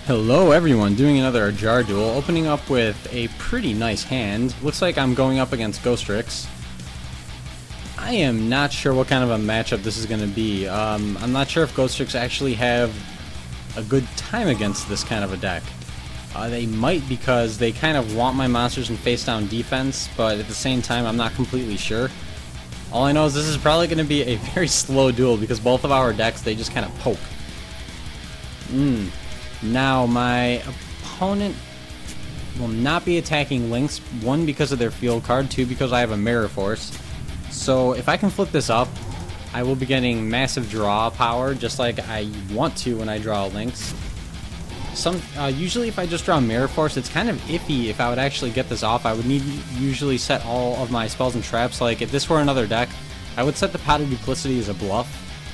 Hello everyone, doing another Ajar duel, opening up with a pretty nice hand. Looks like I'm going up against Ghostricks. I am not sure what kind of a matchup this is going to be. I'm not sure if Ghostricks actually have a good time against this kind of a deck. They might, because they kind of want my monsters in face-down defense, but at the same time I'm not completely sure. All I know is this is probably going to be a very slow duel because both of our decks, they just kind of poke. Now, my opponent will not be attacking Lynx, one, because of their field card, two, because I have a Mirror Force. So, if I can flip this up, I will be getting massive draw power, just like I want to when I draw a Lynx. Usually if I just draw Mirror Force, it's kind of iffy if I would actually get this off. I would need usually set all of my spells and traps. Like, if this were another deck, I would set the Pot of Duplicity as a bluff,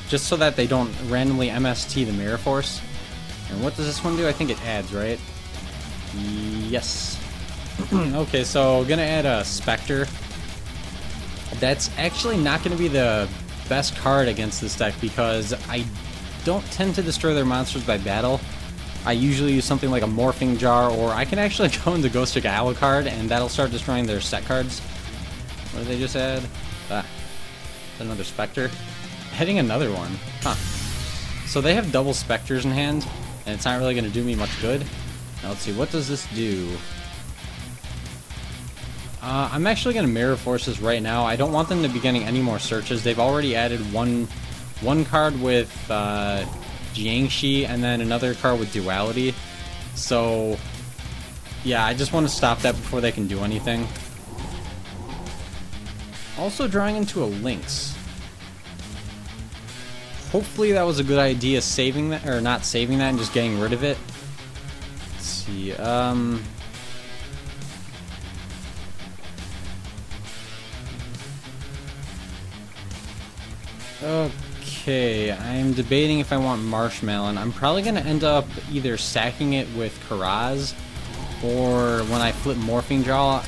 just so that they don't randomly MST the Mirror Force. And what does this one do? I think it adds, right? Yes. Okay, so gonna add a Spectre. That's actually not gonna be the best card against this deck because I don't tend to destroy their monsters by battle. I usually use something like a Morphing Jar, or I can actually go into Ghostricks card and that'll start destroying their set cards. What did they just add? Another Spectre. Adding another one. Huh. So they have double Spectres in hand, and it's not really going to do me much good. Now let's see, what does this do? I'm actually going to Mirror Forces right now. I don't want them to be getting any more searches. They've already added one card with Jiangshi and then another card with Duality. So, yeah, I just want to stop that before they can do anything. Also drawing into a Lynx. Hopefully that was a good idea, saving that, or not saving that and just getting rid of it. Let's see, okay, I'm debating if I want Marshmallow. I'm probably going to end up either stacking it with Karaz, or when I flip Morphing Jar,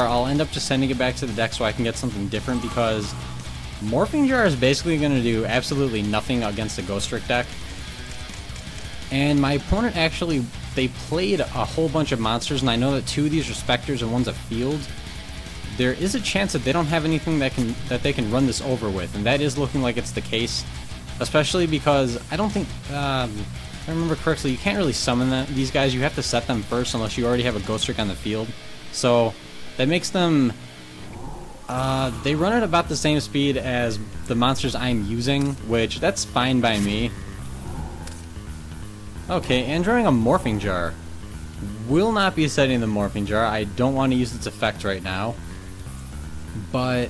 I'll end up just sending it back to the deck so I can get something different, because Morphing Jar is basically going to do absolutely nothing against the Ghostricks deck. And my opponent actually, they played a whole bunch of monsters, and I know that two of these are Spectres and one's a field. There is a chance that they don't have anything that they can run this over with, and that is looking like it's the case. Especially because I don't think, if I remember correctly, you can't really summon these guys. You have to set them first unless you already have a Ghostricks on the field. So that makes them... they run at about the same speed as the monsters I'm using, which that's fine by me. Okay, and drawing a Morphing Jar. Will not be setting the Morphing Jar. I don't want to use its effect right now. But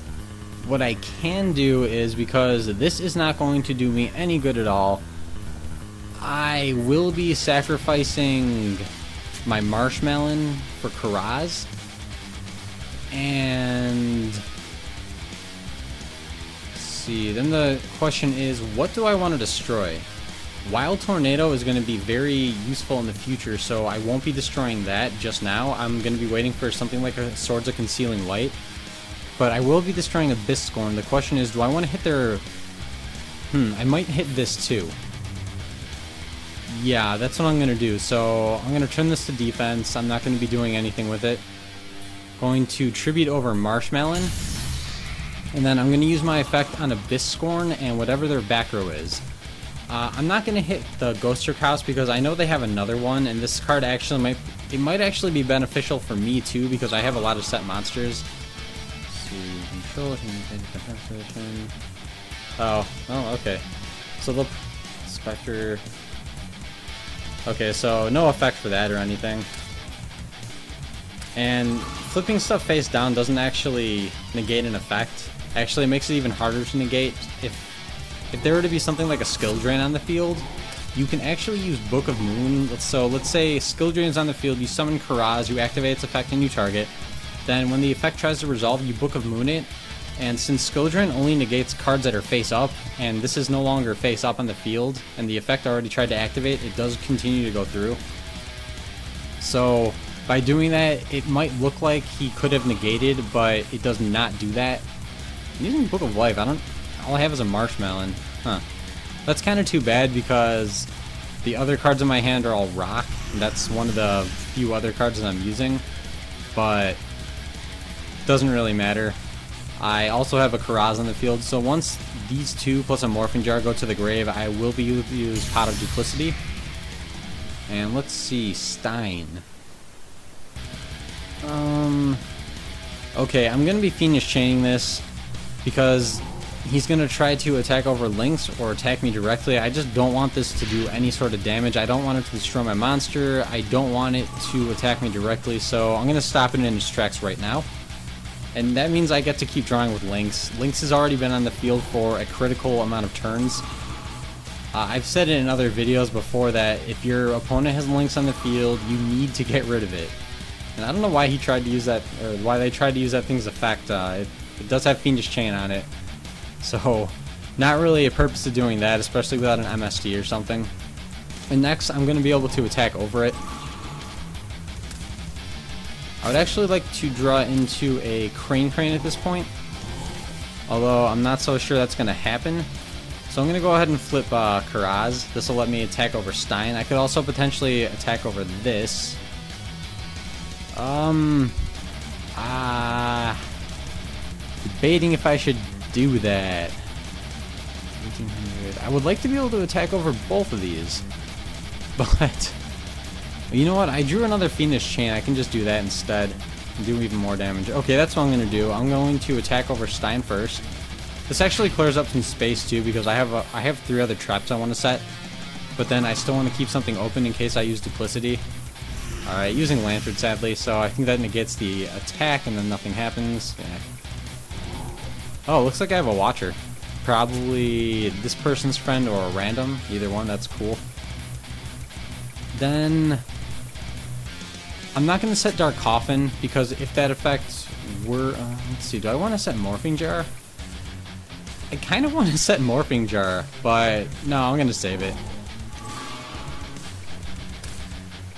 what I can do is, because this is not going to do me any good at all, I will be sacrificing my Marshmallow for Karaz. And see, then the question is, what do I want to destroy? Wild Tornado is going to be very useful in the future, so I won't be destroying that just now. I'm going to be waiting for something like a Swords of Concealing Light. But I will be destroying Abyss Scorn. The question is, do I want to hit their... I might hit this too. Yeah, that's what I'm going to do. So I'm going to turn this to defense. I'm not going to be doing anything with it. Going to Tribute over Marshmallow. And then I'm going to use my effect on Abyss Scorn and whatever their back row is. I'm not going to hit the Ghostricks house because I know they have another one, and this card actually might actually be beneficial for me too, because I have a lot of set monsters. Let's see, control, defense position. Oh, okay. So the Spectre. Okay, so no effect for that or anything. And flipping stuff face down doesn't actually negate an effect. Actually, it makes it even harder to negate. If there were to be something like a skill drain on the field, you can actually use Book of Moon. So let's say skill drain is on the field, you summon Karaz, you activate its effect and you target. Then when the effect tries to resolve, you Book of Moon it. And since skill drain only negates cards that are face up, and this is no longer face up on the field, and the effect already tried to activate, it does continue to go through. So by doing that, it might look like he could have negated, but it does not do that. I'm using Book of Life. All I have is a Marshmallow. Huh. That's kind of too bad because The other cards in my hand are all rock. That's one of the few other cards that I'm using, but doesn't really matter. I also have a Karaz on the field, so once these two plus a Morphing Jar go to the grave, I will be able to use Pot of Duplicity. And let's see, Stein. Okay, I'm going to be Fiendish Chaining this because he's going to try to attack over links or attack me directly. I just don't want this to do any sort of damage. I don't want it to destroy my monster. I don't want it to attack me directly, so I'm going to stop it in its tracks right now. And that means I get to keep drawing with Lynx. Lynx has already been on the field for a critical amount of turns. I've said it in other videos before that if your opponent has Lynx on the field, you need to get rid of it. And I don't know why he tried to use that, or why they tried to use that thing's effect. It does have Fiendish Chain on it. So, not really a purpose of doing that, especially without an MST or something. And next, I'm going to be able to attack over it. I would actually like to draw into a Crane at this point, although I'm not so sure that's going to happen. So I'm going to go ahead and flip Karaz. This will let me attack over Stein. I could also potentially attack over this. Debating if I should do that. 1800. I would like to be able to attack over both of these, but you know what? I drew another Fiendish Chain. I can just do that instead and do even more damage. Okay, that's what I'm going to do. I'm going to attack over Stein first. This actually clears up some space too because I have 3 other traps I want to set, but then I still want to keep something open in case I use Duplicity. Alright, using Lantern sadly, so I think that negates the attack and then nothing happens. Yeah. Oh, looks like I have a Watcher. Probably this person's friend or a random. Either one, that's cool. Then I'm not going to set Dark Coffin because if that effect were... let's see, do I want to set Morphing Jar? I kind of want to set Morphing Jar, but no, I'm going to save it.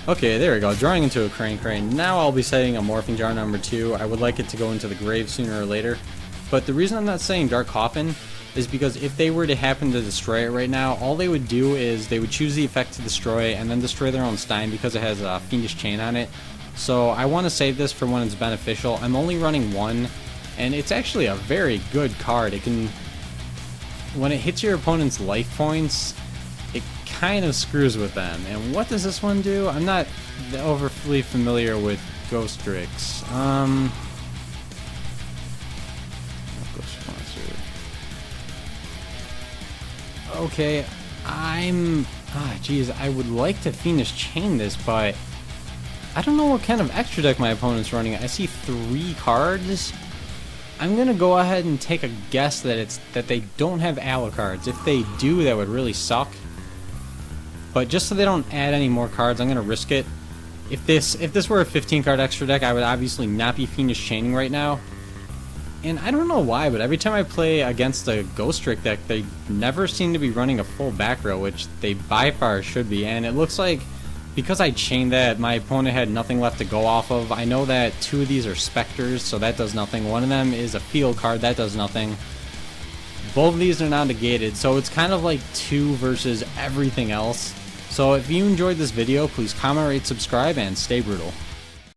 Okay, there we go. Drawing into a Crane. Now I'll be setting a Morphing Jar number 2. I would like it to go into the grave sooner or later. But the reason I'm not saying Dark Coffin is because if they were to happen to destroy it right now, all they would do is they would choose the effect to destroy and then destroy their own Stein because it has a Fiendish Chain on it. So I want to save this for when it's beneficial. I'm only running 1, and it's actually a very good card. It can... when it hits your opponent's life points, it kind of screws with them. And what does this one do? I'm not overly familiar with Ghostricks. Okay, geez, I would like to Fiendish Chain this, but I don't know what kind of extra deck my opponent's running. I see 3 cards. I'm gonna go ahead and take a guess that they don't have Alucards. If they do, that would really suck. But just so they don't add any more cards, I'm gonna risk it. If this were a 15-card extra deck, I would obviously not be Fiendish Chaining right now. And I don't know why, but every time I play against a Ghostrick deck, they never seem to be running a full back row, which they by far should be. And it looks like, because I chained that, my opponent had nothing left to go off of. I know that 2 of these are Specters, so that does nothing. One of them is a field card, that does nothing. Both of these are now negated, so it's kind of like 2 versus everything else. So if you enjoyed this video, please comment, rate, subscribe, and stay brutal.